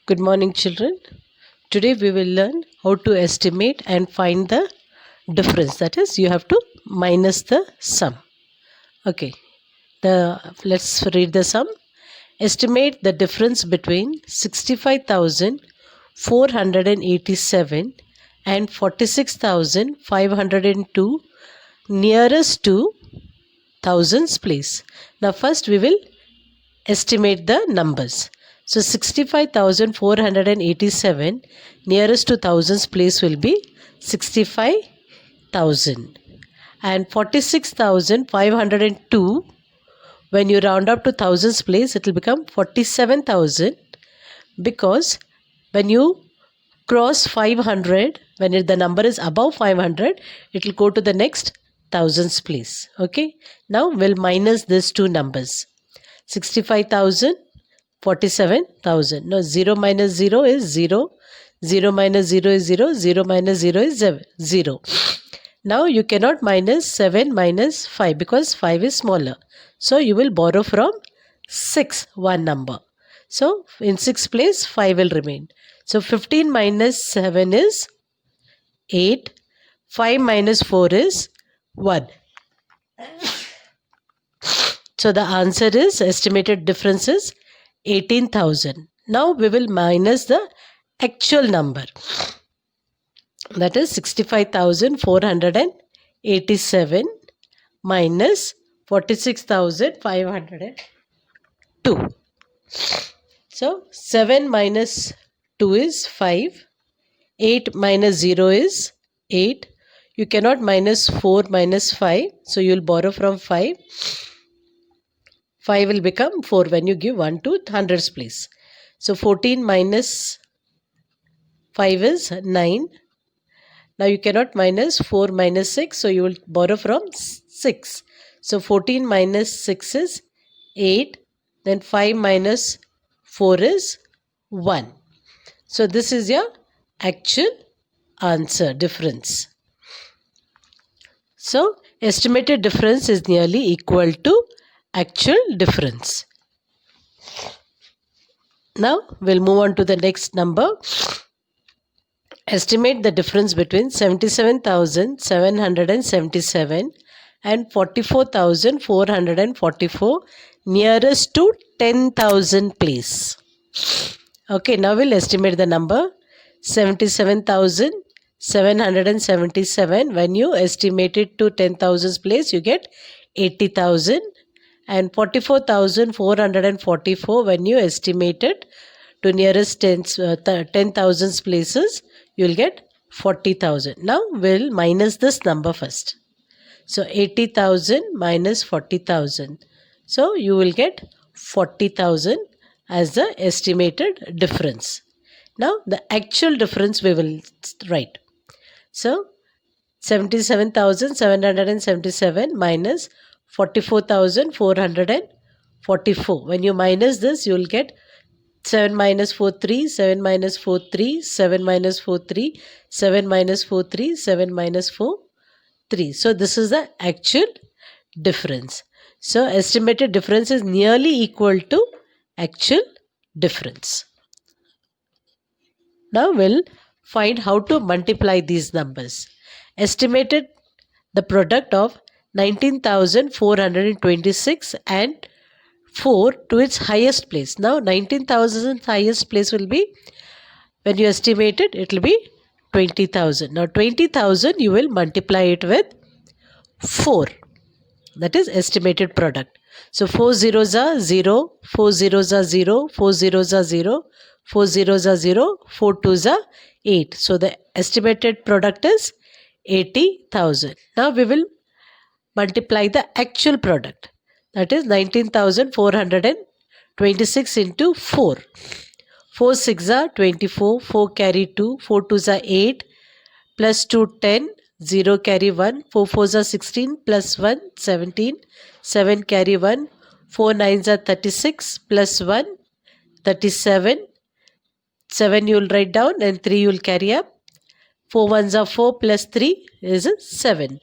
Good morning, children. Today we will learn how to estimate and find the difference. That is, you have to minus the sum. Okay. Let's read the sum. Estimate the difference between 65,487 and 46,502 nearest to thousands place. Now, first we will estimate the numbers. So 65,487 nearest to thousands place will be 65,000, and 46,502, when you round up to thousands place it will become 47,000, because when you cross 500, when the number is above 500, it will go to the next thousands place. Okay, now we'll minus these two numbers. 65,000, 47,000. No, 0 minus 0 is 0. 0 minus 0 is 0. 0 minus 0 is 0. Now you cannot minus 7 minus 5 because 5 is smaller. So you will borrow from 6, one number. So in 6th place 5 will remain. So 15 minus 7 is 8. 5 minus 4 is 1. So the answer is, estimated difference is 18,000. Now we will minus the actual number. That is 65,487 minus 46,502. So 7 minus 2 is 5. 8 minus 0 is 8. You cannot minus 4 minus 5. So you will borrow from 5. 5 will become 4 when you give 1 to hundreds place. So 14 minus 5 is 9. Now you cannot minus 4 minus 6. So you will borrow from 6. So 14 minus 6 is 8. Then 5 minus 4 is 1. So this is your actual answer, difference. So estimated difference is nearly equal to actual difference. Now we'll move on to the next number. Estimate the difference between 77,777 and 44,444 nearest to 10,000 place. Okay, now we'll estimate the number. 77,777, when you estimate it to 10,000 place you get 80,000. And 44,444, when you estimate it to nearest 10,000 places, you will get 40,000. Now we'll minus this number first. So 80,000 minus 40,000. So you will get 40,000 as the estimated difference. Now the actual difference we will write. So 77,777 minus 44,444. When you minus this, you will get 7 minus 4, 3, 7 minus 4, 3, 7 minus 4, 3, 7 minus 4, 3, 7 minus 4, 3. So this is the actual difference. So estimated difference is nearly equal to actual difference. Now we'll find how to multiply these numbers. Estimated the product of 19,426 and 4 to its highest place. Now 19,000's highest place will be, when you estimate it, it will be 20,000. Now 20,000 you will multiply it with 4. That is estimated product. So 4 zeros are 0, 4 zeros are 0, 4 zeros are 0, 4 zeros are 0, 4 twos are 8. So the estimated product is 80,000. Now we will multiply the actual product. That is 19,426 into 4. 4 6 are 24, 4 carry 2, 4 2s are 8, plus 2 10, 0 carry 1, 4 4s are 16, plus 1 17, 7 carry 1, 4 9s are 36, plus 1 37, 7 you will write down and 3 you will carry up. 4 1s are 4, plus 3 is 7.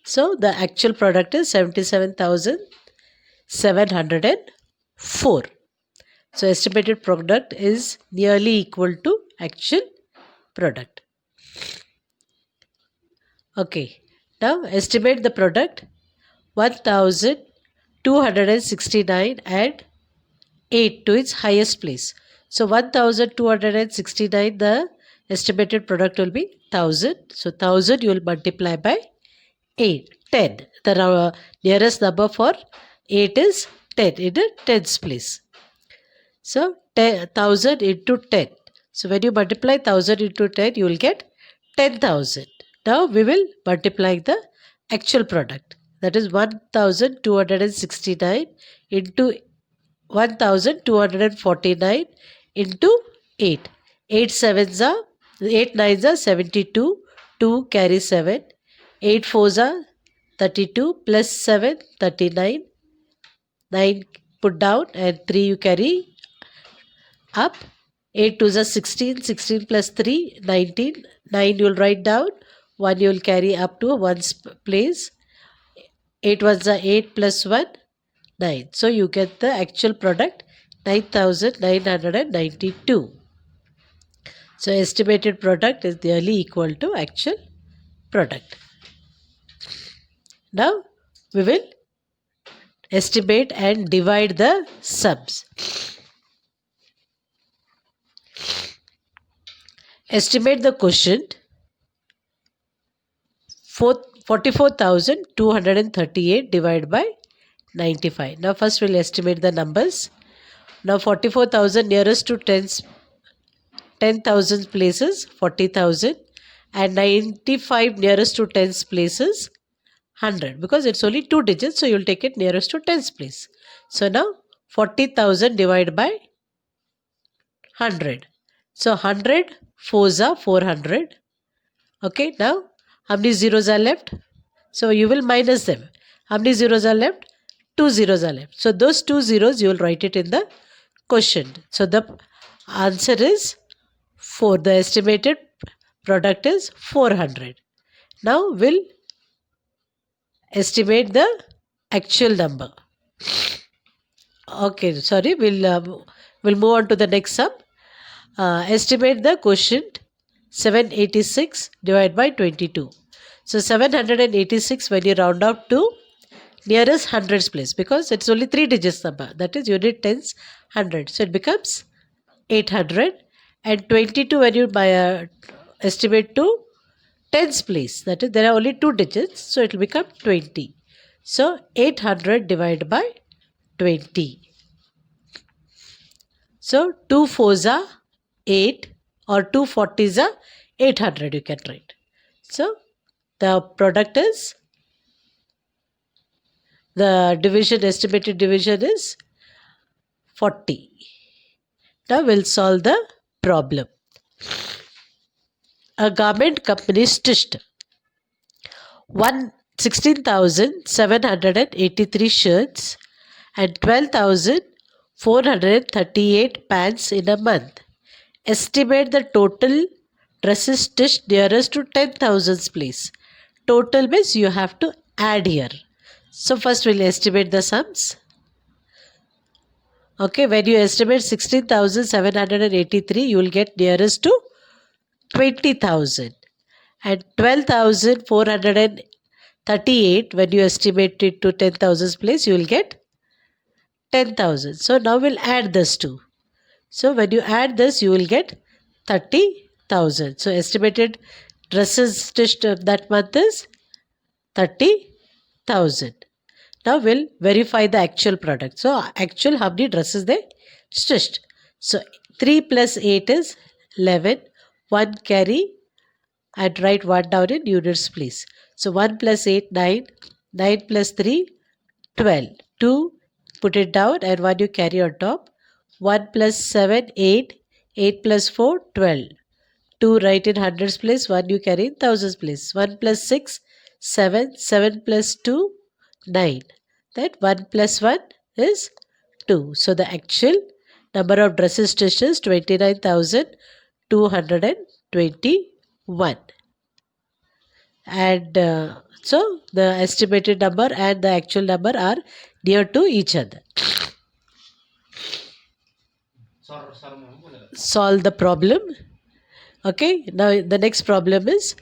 So the actual product is 77,704. So estimated product is nearly equal to actual product. Okay, now estimate the product 1269 and 8 to its highest place. So 1269, the estimated product will be 1000. So 1000 you will multiply by 8, 10. The nearest number for 8 is 10 in the tens place. So 1000 into 10. So when you multiply 1000 into 10, you will get 10,000. Now we will multiply the actual product. That is 1269 into 1249 into 8. 8 sevens are 8 nines are 72. 2 carry 7. 8 fours are 32 plus 7 39. 9 put down and 3 you carry up. 8 twos are 16. 16 plus 3 19. 9 you will write down. 1 you will carry up to one's place. 8 ones are 8 plus 1 9. So you get the actual product 9,992. So estimated product is nearly equal to actual product. Now we will estimate and divide the sums. Estimate the quotient 44,238 divided by 95. Now first we'll estimate the numbers. Now 44,000 nearest to 10,000 places 40,000 and 95 nearest to 10's places 100, because it's only 2 digits, so you'll take it nearest to 10's place. So now 40,000 divided by 100. So 100 fours are 400. Okay, now how many zeros are left? So you will minus them. How many zeros are left? 2 zeros are left. So those 2 zeros you will write it in the quotient. So the answer is 4. The estimated product is 400. Now we'll estimate the actual number. Okay, sorry, we'll move on to the next sum. Estimate the quotient 786 divided by 22. So 786 when you round up to nearest hundreds place, because it's only 3 digits number, that is unit tens 100. So it becomes 800, and 22 when you estimate to tens place, that is there are only 2 digits, so it will become 20. So 800 divided by 20. So 2 fours are 8 or 2 40s are 800 you can write. So the product is, the division, estimated division is 40. Now we'll solve the problem. A garment company stitched 16,783 shirts and 12,438 pants in a month. Estimate the total dresses stitched nearest to 10,000's place. Total means you have to add here. So first we'll estimate the sums. Okay, when you estimate 16,783, you will get nearest to 20,000. And 12,438, when you estimate it to 10,000's place, you will get 10,000. So now we'll add this two. So when you add this, you will get 30,000. So estimated dresses stitched that month is 30,000. Now we'll verify the actual product. So actual, how many dresses they stitched. So 3 plus 8 is 11. 1 carry and write 1 down in units please. So 1 plus 8, 9. 9 plus 3, 12. 2 put it down and 1 you carry on top. 1 plus 7, 8. 8 plus 4, 12. 2 write in hundreds place. 1 you carry in thousands place. 1 plus 6, 7. 7 plus 2, 9. That 1 plus 1 is 2. So the actual number of dresses stitched is 29,221. And so the estimated number and the actual number are near to each other. solve the problem. Okay, now the next problem is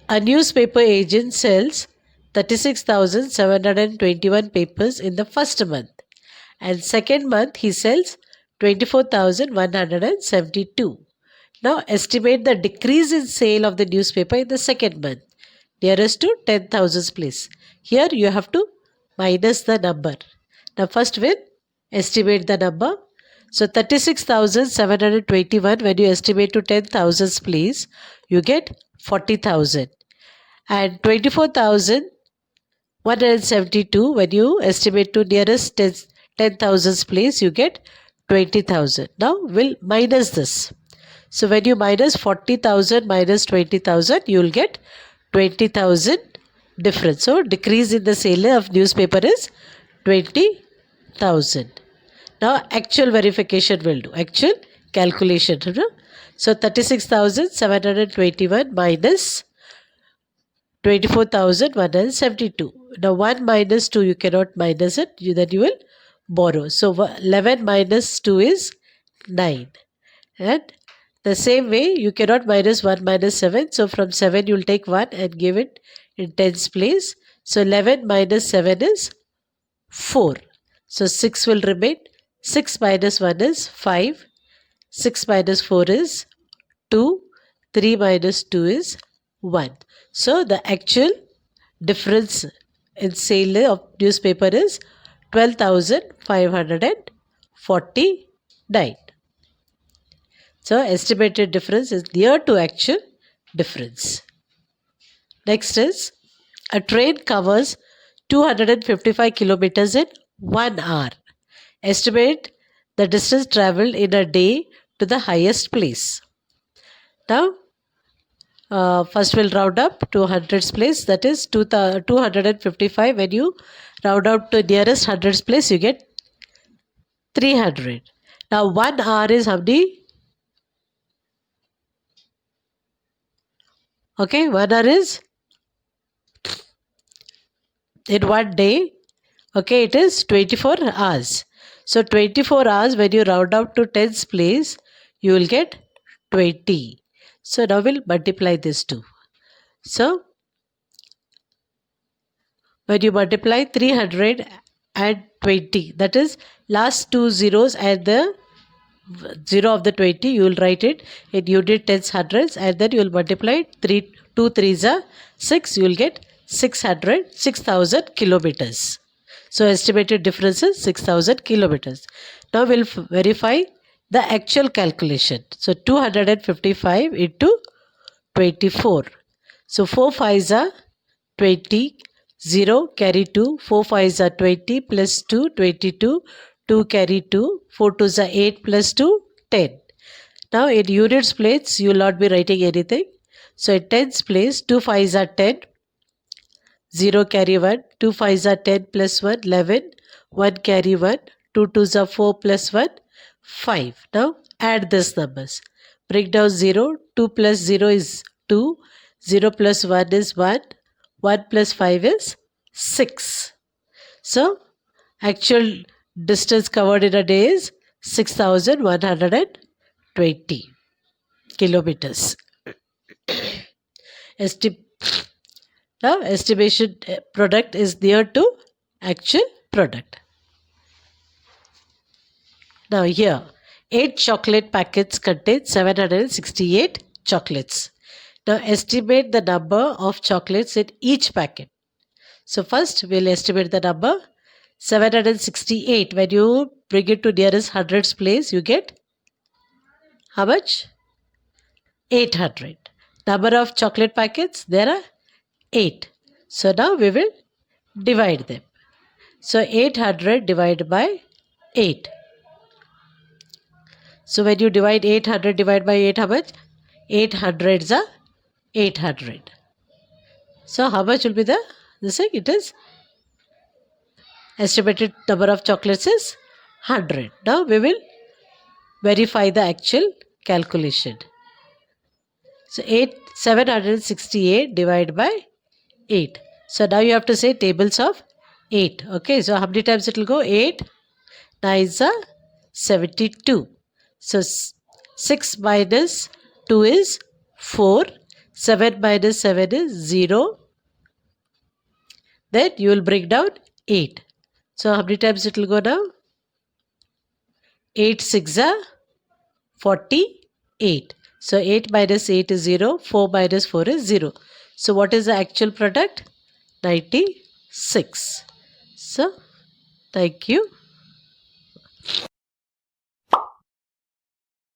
a newspaper agent sells 36,721 papers in the first month, and second month he sells 24,172. Now estimate the decrease in sale of the newspaper in the second month nearest to 10,000 place. Here you have to minus the number. Now first we'll estimate the number. So 36,721 when you estimate to 10,000 place, you get 40,000. And 24,172 when you estimate to nearest 10,000 place, you get 20,000. Now we'll minus this. So when you minus 40,000 minus 20,000, you will get 20,000 difference. So decrease in the sale of newspaper is 20,000. Now actual verification will do. Actual calculation. So 36,721 minus 24,172. Now 1 minus 2 you cannot minus it. Then you will borrow. So 11 minus 2 is 9. And the same way you cannot minus 1 minus 7. So from 7 you will take 1 and give it in tens place. So 11 minus 7 is 4. So 6 will remain. 6 minus 1 is 5. 6 minus 4 is 2. 3 minus 2 is 1. So the actual difference in sale of newspaper is 12,549. So estimated difference is near to actual difference. Next is a train covers 255 kilometers in 1 hour. Estimate the distance traveled in a day to the highest place. Now first we'll round up to hundreds place, that is 255. When you round up to nearest hundreds place, you get 300. Now 1 hour is how many? Okay, 1 hour is in 1 day. Okay, it is 24 hours. So 24 hours when you round up to tens place, you will get 20. So now we'll multiply this two. So when you multiply 320, that is last two zeros and the 0 of the 20, you will write it in unit tens hundreds, and then you will multiply 2 3s are 6, you will get 6,000 kilometers. So estimated difference is 6,000 kilometers. Now we'll verify the actual calculation. So 255 into 24. So 4 5s are 20, 0 carry 2, 4 5s are 20 plus 2, 22, 2 carry 2, 4 2s are 8 plus 2, 10. Now in units place, you will not be writing anything. So in tens place, 2 5s are 10, 0 carry 1, 2 5s are 10 plus 1, 11, 1 carry 1, 2 2s are 4 plus 1, 5. Now add these numbers. Break down 0, 2 plus 0 is 2, 0 plus 1 is 1, 1 plus 5 is 6. So actual distance covered in a day is 6,120 kilometers. Now estimation product is near to actual product. Now here 8 chocolate packets contain 768 chocolates. Now estimate the number of chocolates in each packet. So first we'll estimate the number 768. When you bring it to nearest hundreds place, you get how much? 800. Number of chocolate packets, there are 8. So now we will divide them. So 800 divided by 8. So when you divide 800 divided by 8, how much? 8 hundreds are 800. So how much will be the this thing? It is estimated number of chocolates is 100. Now we will verify the actual calculation. So 768 divided by 8. So now you have to say tables of 8. Okay, so how many times it will go? 8 9s are 72. So 6 minus 2 is 4. 7 minus 7 is 0. Then you will bring down 8. So how many times it will go now? 8 6 are 48. So 8 minus 8 is 0. 4 minus 4 is 0. So what is the actual product? 96. So thank you.